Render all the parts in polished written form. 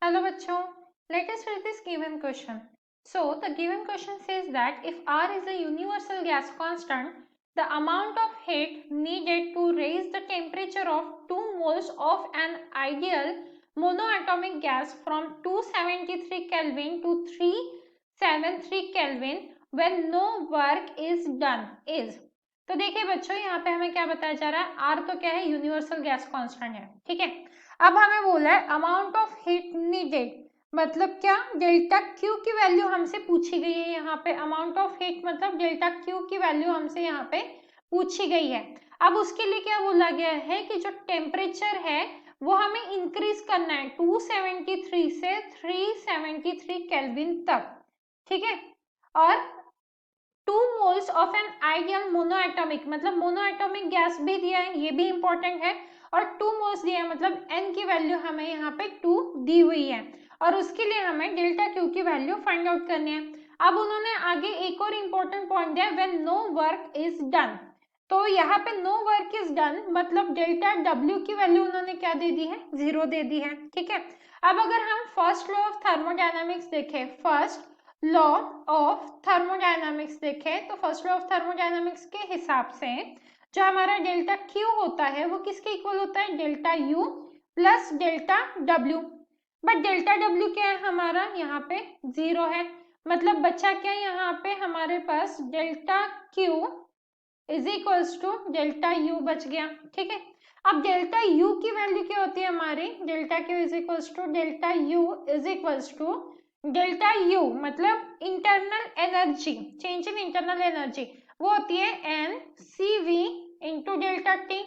Hello बच्चों, let us read this given question. So the given question says that if R is a universal gas constant, the amount of heat needed to raise the temperature of 2 moles of an ideal monoatomic gas from 273 Kelvin to 373 Kelvin when no work is done is. तो देखिए बच्चों, यहाँ पे हमें क्या बताया जा रहा है, R तो क्या है, यूनिवर्सल गैस कांस्टेंट है, ठीक है। अब हमें बोला है अमाउंट ऑफ हीट नीडेड, मतलब क्या, डेल्टा क्यू की वैल्यू हमसे पूछी गई है यहाँ पे। अमाउंट ऑफ हीट मतलब डेल्टा क्यू की वैल्यू हमसे यहाँ पे पूछी गई है। अब उसके लिए क्या बोला गया है कि जो टेम्परेचर है वो हमें इंक्रीज करना है 273 से 373 केल्विन तक, ठीक है। और 2 moles of an ideal monoatomic, मतलब मोनोएटॉमिक गैस भी दिया है, ये भी इंपॉर्टेंट है। और 2 मोल्स दिया है, मतलब n की वैल्यू हमें यहाँ पे 2 दी हुई है और उसके लिए हमें डेल्टा क्यू की वैल्यू फाइंड आउट करनी है। अब उन्होंने आगे एक और इम्पोर्टेंट पॉइंट दिया, when no work is done. तो यहाँ पे नो वर्क इज डन मतलब डेल्टा डब्ल्यू की वैल्यू उन्होंने क्या दे दी है, 0 दे दी है, ठीक है। अब अगर हम फर्स्ट लॉ ऑफ थर्मोडायनामिक्स देखें, फर्स्ट लॉ ऑफ थर्मोडायनामिक्स देखें, तो फर्स्ट लॉ ऑफ थर्मोडायनामिक्स के हिसाब से जो हमारा डेल्टा क्यू होता है वो किसके इक्वल होता है, delta U plus delta W. But delta W क्या है हमारा, यहाँ पे 0 है, मतलब बच्चा क्या यहाँ पे हमारे पास delta Q is equals to delta U बच गया, ठीक है। अब डेल्टा यू की वैल्यू क्या होती है हमारी, delta Q is equals to delta U is equals to delta U मतलब internal energy, change in internal energy, वो होती है n C V into delta T,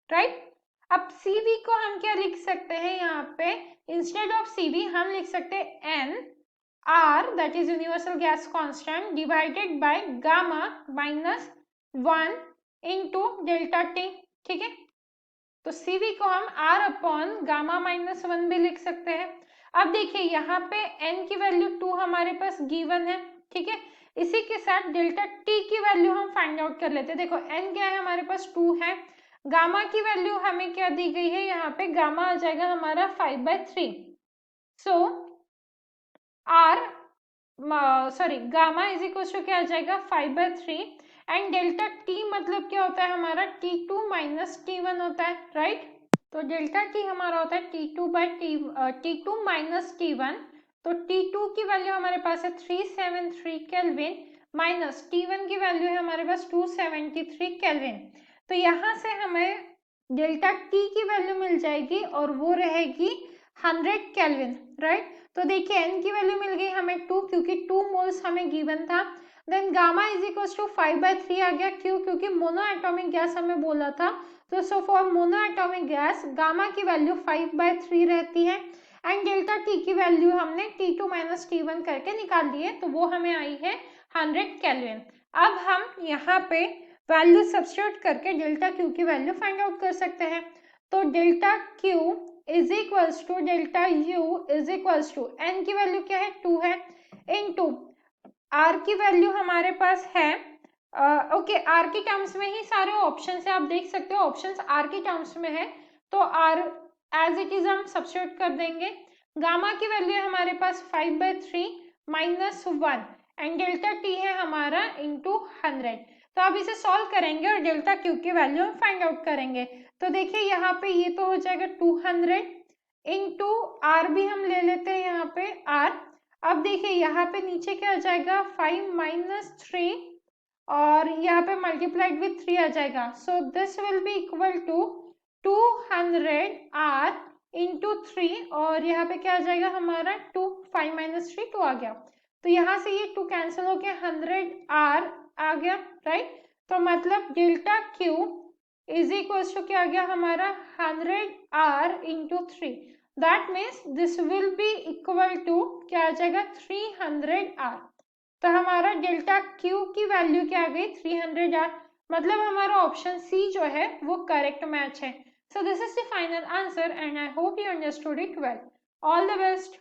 right. अब सी वी को हम क्या लिख सकते हैं यहाँ पे, इंस्टेड ऑफ सी वी हम लिख सकते हैं N R, that is universal gas constant, divided by gamma minus 1 into delta T, ठीक है। तो CV को हम R अपॉन गामा माइनस 1 भी लिख सकते हैं। अब देखिए यहाँ पे N की वैल्यू 2 हमारे पास गिवन है, ठीक है। इसी के साथ डेल्टा T की वैल्यू हम फाइंड आउट कर लेते हैं। देखो N क्या है हमारे पास 2 है, गामा की वैल्यू हमें क्या दी गई है, यहाँ पे गामा आ जाएगा हमारा 5/3। So gamma is equal to क्या आ जाएगा 5/3 एंड डेल्टा टी मतलब क्या होता है हमारा T2 माइनस T1 होता है, राइट। तो डेल्टा टी हमारा होता है T2 माइनस T1। तो T2 की वैल्यू हमारे पास है 373 केल्विन माइनस T1 की वैल्यू है हमारे पास 273 केल्विन। तो यहाँ से हमें डेल्टा टी की वैल्यू मिल जाएगी और वो रहेगी 100 केल्विन, राइट। तो देखिए n की वैल्यू मिल गई हमें 2 क्योंकि 2 मोल्स हमें गिवन था। Then gamma is equal to 5/3 आ गया, क्यों, क्योंकि मोनो एटॉमिक गैस हमें बोला था। तो so for mono atomic gas gamma की वैल्यू 5/3 रहती है एंड डेल्टा टी की वैल्यू हमने T2 माइनस T1 करके निकाल ली है, तो वो हमें आई है 100 केल्विन। अब हम यहाँ पे वैल्यू सब्स्टिट्यूट करके डेल्टा क्यू की वैल्यू फाइंड आउट कर सकते हैं। तो delta Q is equals to delta U is equals to N की वैल्यू क्या है 2 है, इनटू आर की वैल्यू हमारे पास है ओके आर के टर्म्स में ही सारे ऑप्शन है, आप देख सकते हो ऑप्शंस आर के टर्म्स में है, तो आर एज इट इज हम सब्स्टिट्यूट कर देंगे। गामा की वैल्यू है हमारे पास 5/3 माइनस 1 एंड डेल्टा टी है हमारा इंटू 100। तो अब इसे सॉल्व करेंगे और डेल्टा क्यू की वैल्यू हम फाइंड आउट करेंगे। तो देखिए यहाँ पे ये तो हो जाएगा 200 इंटू आर भी हम ले लेते हैं यहाँ पे आर। अब देखिए यहाँ पे नीचे क्या आ जाएगा 5 माइनस 3 और यहाँ पे मल्टीप्लाइड विथ 3 आ जाएगा। So this will be equal to 200 R into 3 और यहाँ पे क्या आ जाएगा हमारा 2, 5 माइनस 3 2 आ गया। तो यहाँ से ये 2 कैंसिल हो गया, 100 आर आ गया, राइट। तो मतलब delta Q is equal to क्या आ गया हमारा 100 R into 3, that means this will be equal to क्या आ जाएगा 300 आर। तो हमारा डेल्टा क्यू की वैल्यू क्या आ गई 300 आर, मतलब हमारा ऑप्शन सी जो है वो करेक्ट मैच है। So this is the final answer and I hope you understood it well. All the best.